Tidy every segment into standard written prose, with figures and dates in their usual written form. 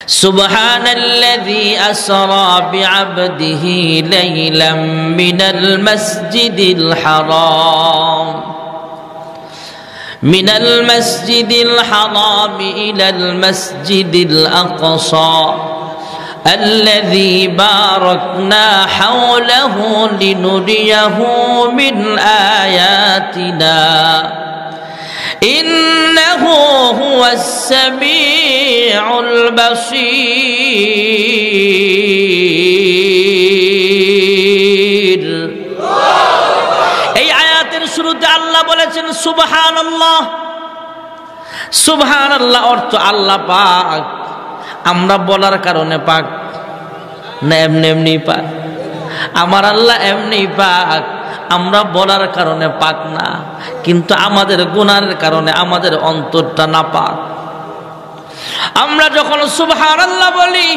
সুবহানাল্লাযী আসরা বিআবদিহি লাইলাম মিনাল মাসজিদিল হারাম ইলাল মাসজিদিল আকসা الذي باركنا حوله لنريه من آياتنا إنه هو السميع البصير এই আয়াতের শুরুতে আল্লাহ বলেছেন সুবহানাল্লাহ। সুবহানাল্লাহ অর্থ আল্লাহ পাক। আমরা বলার কারণে পাক না এমনি এমনি পাক? আমার আল্লাহ এমনি পাক, আমরা বলার কারণে পাক না, কিন্তু আমাদের গুনাহের কারণে আমাদের অন্তরটা না পাক। আমরা যখন সুবহানাল্লাহ বলি,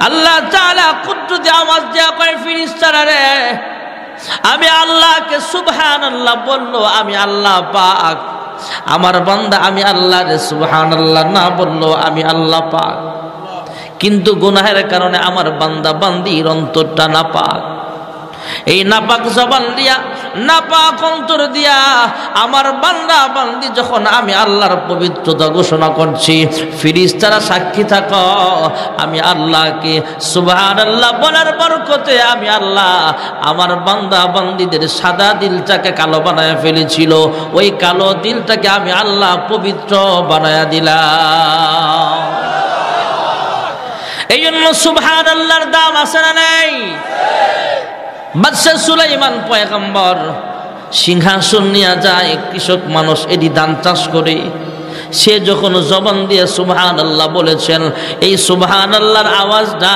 আল্লাহ তাআলা কুদরতি আওয়াজ দেয়া কয় ফেরেশতারা রে, আমি আল্লাহকে সুবহানাল্লাহ বললো, আমি আল্লাহ পাক। আমার বান্দা আমি আল্লাহ রে সুবহানাল্লাহ না বললো, আমি আল্লাহ পাক। কিন্তু গুনাহের কারণে আমার বান্দা বান্দির অন্তরটা নাপাক। এই নাপাক জবান দিয়া, নাপাক অন্তর দিয়া আমার বান্দা বান্দি যখন আমি আল্লাহর পবিত্রতা ঘোষণা করছি, ফেরেশতারা সাক্ষী থাকো, আমি আল্লাহকে সুবহানাল্লাহ বলার বরকতে আমি আল্লাহ আমার বান্দা বান্দিদের সাদা দিলটাকে কালো বানায় ফেলেছিল, ওই কালো দিলটাকে আমি আল্লাহ পবিত্র বানায়া দিলাম। এই জন্য সুবহানাল্লাহর দাম আছে না নাই? বাদশা সুলাইমান পয়গম্বর সিংহাসন নিয়ে যায়, কৃষক মানুষ এটি ধান চাষ করে, সে যখন জবান দিয়ে সুবহানাল্লাহ বলেছেন, এই সুবহানাল্লাহর আওয়াজটা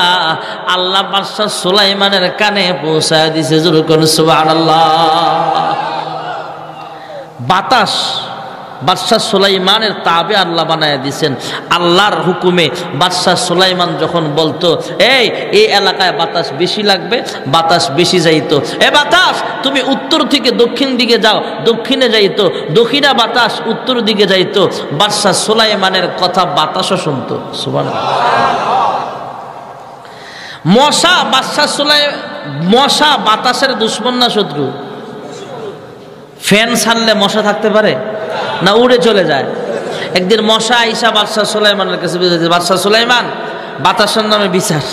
আল্লাহ বাদশা সুলাইমানের কানে পৌঁছায় দিয়েছে। জোরে করে সুবহানাল্লাহ। বাতাস বাদশা সুলাইমানের তাবে আল্লাহ বানায় দিয়েছেন। আল্লাহর হুকুমে বাদশা সুলাইমান যখন বলতো, এই এলাকায় বাতাস বেশি লাগবে, বাতাস বেশি যাইতো, এ বাতাস তুমি উত্তর থেকে দক্ষিণ দিকে যাও, দক্ষিণে যাইতো, দক্ষিণা বাতাস উত্তর দিকে যাইতো। বাদশা সুলাইমানের কথা বাতাসও শুনতো। সুবহানাল্লাহ। মশা বাতাসের দুশমন না শত্রু? ফ্যান ছাড়লে মশা থাকতে পারে না? উড়ে চলে যায়। একদিন মশা আইসা বাদশা সুলাইমানের কাছে বুঝেছে, বাদশা সুলাইমান, বাতাসের নামে বিচার।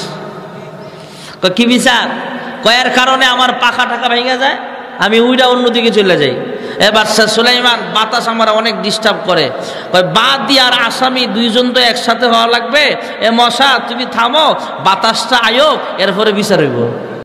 কি বিচার? কয়ের কারণে আমার পাখা টাকা ভেঙে যায়, আমি উইরা অন্যদিকে চলে যাই। এ বাদশা সুলাইমান, বাতাস আমার অনেক ডিস্টার্ব করে। বাদী আর আসামি দুইজন তো একসাথে হওয়া লাগবে। এ মশা তুমি থামো, বাতাসটা আয়োগ, এরপরে বিচার হইব।